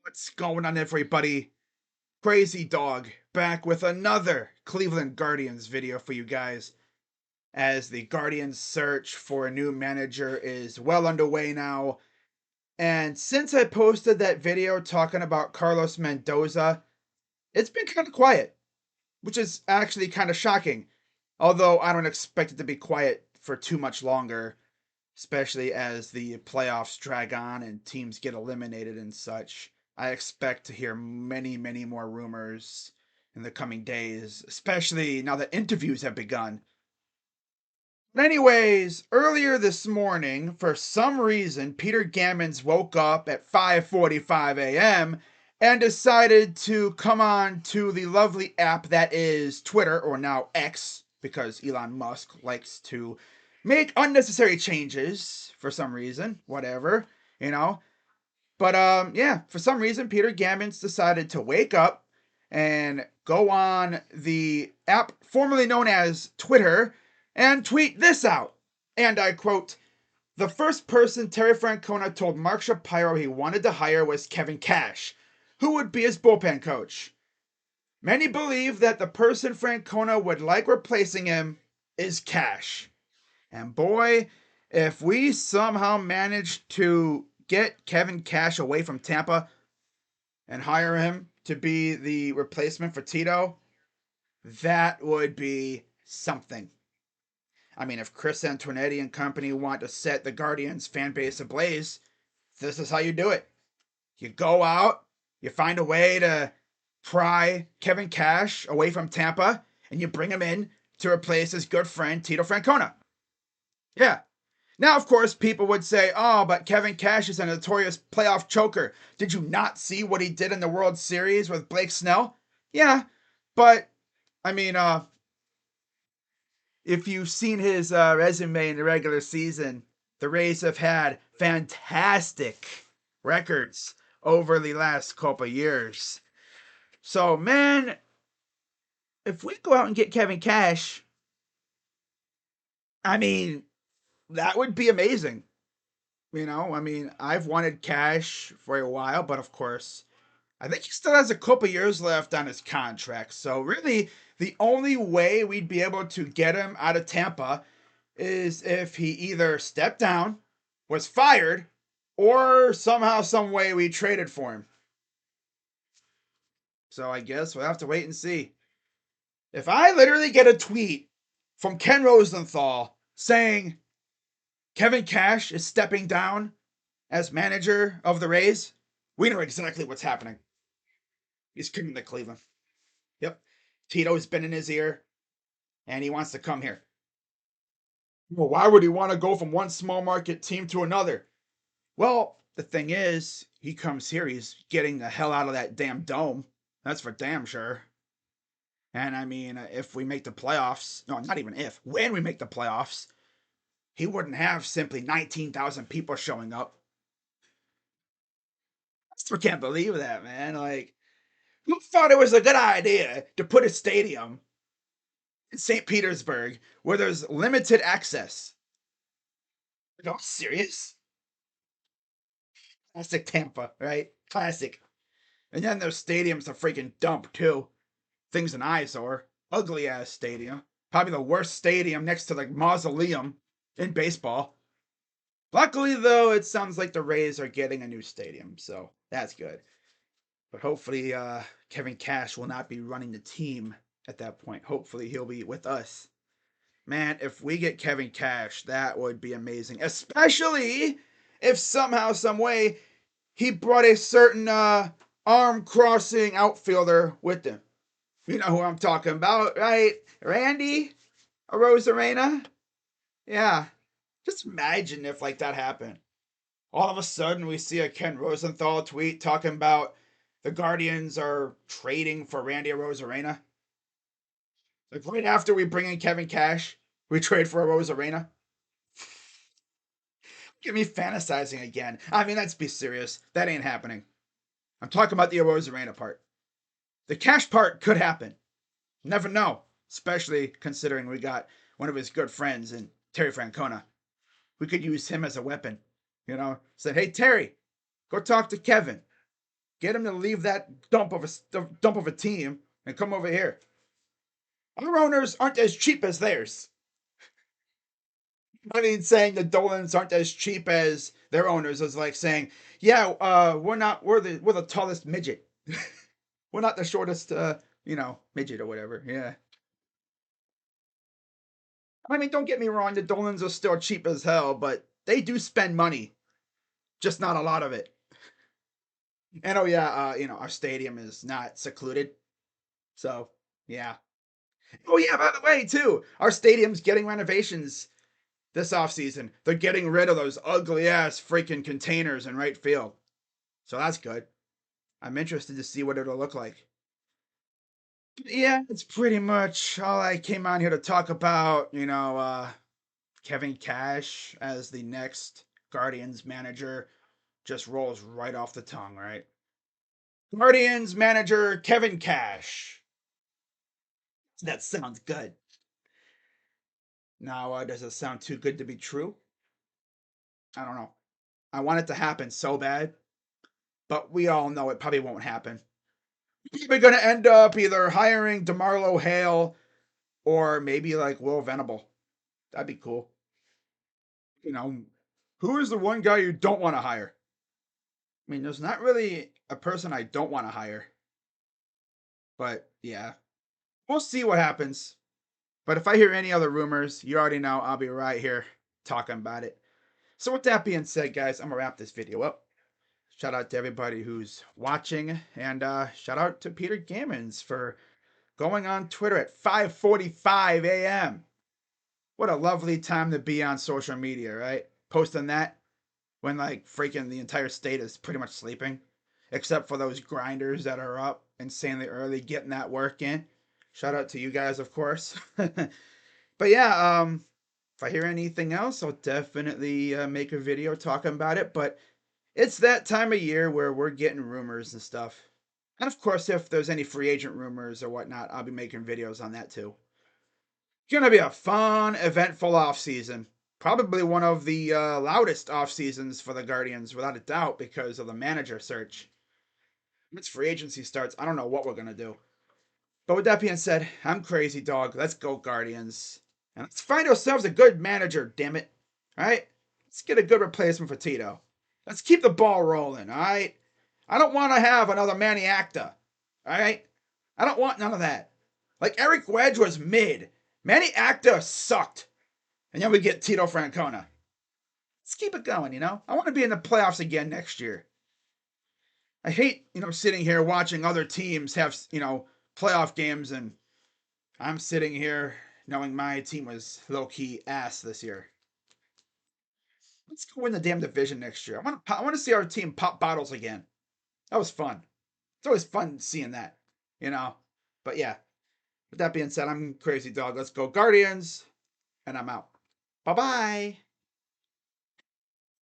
What's going on, everybody? Crazy Dog back with another Cleveland Guardians video for you guys. As the Guardians search for a new manager is well underway now. And since I posted that video talking about Carlos Mendoza, it's been kind of quiet, which is actually kind of shocking. Although I don't expect it to be quiet for too much longer, especially as the playoffs drag on and teams get eliminated and such. I expect to hear many, many more rumors in the coming days, especially now that interviews have begun. But anyways, earlier this morning, for some reason, Peter Gammons woke up at 5:45 a.m. and decided to come on to the lovely app that is Twitter, or now X, because Elon Musk likes to make unnecessary changes for some reason, whatever, you know. But yeah, for some reason, Peter Gammons decided to wake up and go on the app formerly known as Twitter and tweet this out. And I quote, "The first person Terry Francona told Mark Shapiro he wanted to hire was Kevin Cash, who would be his bullpen coach. Many believe that the person Francona would like replacing him is Cash. And boy, if we somehow manage to get Kevin Cash away from Tampa and hire him to be the replacement for Tito, that would be something. I mean, if Chris Antonetti and company want to set the Guardians fan base ablaze, this is how you do it. You go out, you find a way to pry Kevin Cash away from Tampa, and you bring him in to replace his good friend Tito Francona. Yeah. Now, of course, people would say, oh, but Kevin Cash is a notorious playoff choker. Did you not see what he did in the World Series with Blake Snell? Yeah, but, I mean, if you've seen his resume in the regular season, the Rays have had fantastic records over the last couple years. So, man, if we go out and get Kevin Cash, I mean, that would be amazing. I mean, I've wanted Cash for a while, but of course, I think he still has a couple years left on his contract. So, really, the only way we'd be able to get him out of Tampa is if he either stepped down, was fired, or somehow, some way we traded for him. So, I guess we'll have to wait and see. If I literally get a tweet from Ken Rosenthal saying Kevin Cash is stepping down as manager of the Rays, we know exactly what's happening. He's coming to Cleveland. Yep. Tito's been in his ear, and he wants to come here. Well, why would he want to go from one small market team to another? Well, the thing is, he comes here, he's getting the hell out of that damn dome. That's for damn sure. And I mean, if we make the playoffs, no, not even if, when we make the playoffs, he wouldn't have simply 19,000 people showing up. I still can't believe that, man. Like, who thought it was a good idea to put a stadium in St. Petersburg where there's limited access? Are you serious? Classic Tampa, right? Classic. And then their stadium's a freaking dump, too. Thing's an eyesore. Ugly ass stadium. Probably the worst stadium next to like Mausoleum in baseball. Luckily, though, it sounds like the Rays are getting a new stadium, so that's good. But hopefully, Kevin Cash will not be running the team at that point. Hopefully, he'll be with us. Man, if we get Kevin Cash, that would be amazing. Especially if somehow, some way, he brought a certain arm crossing outfielder with him. You know who I'm talking about, right? Randy Rosarena? Yeah. Just imagine if like that happened. All of a sudden we see a Ken Rosenthal tweet talking about the Guardians are trading for Randy Rosarena. Like right after we bring in Kevin Cash, we trade for a Rosarena. Get me fantasizing again. I mean, let's be serious. That ain't happening. I'm talking about the Rosarena part. The Cash part could happen. Never know. Especially considering we got one of his good friends in Terry Francona. We could use him as a weapon. Said, hey, Terry, go talk to Kevin. Get him to leave that dump of a team and come over here. Our owners aren't as cheap as theirs. I mean, saying the Dolans aren't as cheap as their owners is like saying, yeah, we're the tallest midget. We're not the shortest, midget or whatever. Yeah. I mean, don't get me wrong, the Dolans are still cheap as hell, but they do spend money, just not a lot of it. And oh yeah, our stadium is not secluded, so yeah. Oh yeah, by the way, too, our stadium's getting renovations this offseason. They're getting rid of those ugly ass freaking containers in right field, so that's good. I'm interested to see what it'll look like. Yeah, it's pretty much all I came on here to talk about. Kevin Cash as the next Guardians manager just rolls right off the tongue, right? Guardians manager Kevin Cash. That sounds good. Now, does it sound too good to be true? I don't know. I want it to happen so bad, but we all know it probably won't happen. We're going to end up either hiring DeMarlo Hale or maybe like Will Venable. That'd be cool. You know, who is the one guy you don't want to hire? I mean, there's not really a person I don't want to hire, but yeah, we'll see what happens. But if I hear any other rumors, you already know I'll be right here talking about it. So, with that being said, guys, I'm going to wrap this video up. Shout out to everybody who's watching, and shout out to Peter Gammons for going on Twitter at 5:45 a.m. What a lovely time to be on social media, right? Posting that when like freaking the entire state is pretty much sleeping, except for those grinders that are up insanely early getting that work in. Shout out to you guys, of course. But yeah, if I hear anything else, I'll definitely make a video talking about it. But it's that time of year where we're getting rumors and stuff. And of course, if there's any free agent rumors or whatnot, I'll be making videos on that too. It's going to be a fun, eventful off season. Probably one of the loudest off seasons for the Guardians, without a doubt, because of the manager search. Once free agency starts, I don't know what we're going to do. But with that being said, I'm Crazy Dog. Let's go, Guardians. And let's find ourselves a good manager, damn it. All right? Let's get a good replacement for Tito. Let's keep the ball rolling, all right? I don't want to have another Manny Acta, all right? I don't want none of that. Like, Eric Wedge was mid. Manny Acta sucked. And then we get Tito Francona. Let's keep it going, I want to be in the playoffs again next year. I hate, sitting here watching other teams have, playoff games, and I'm sitting here knowing my team was low key ass this year. Let's go win the damn division next year. I want to see our team pop bottles again. That was fun. It's always fun seeing that, you know. But yeah, with that being said, I'm Crazy Dog. Let's go Guardians, and I'm out. Bye bye.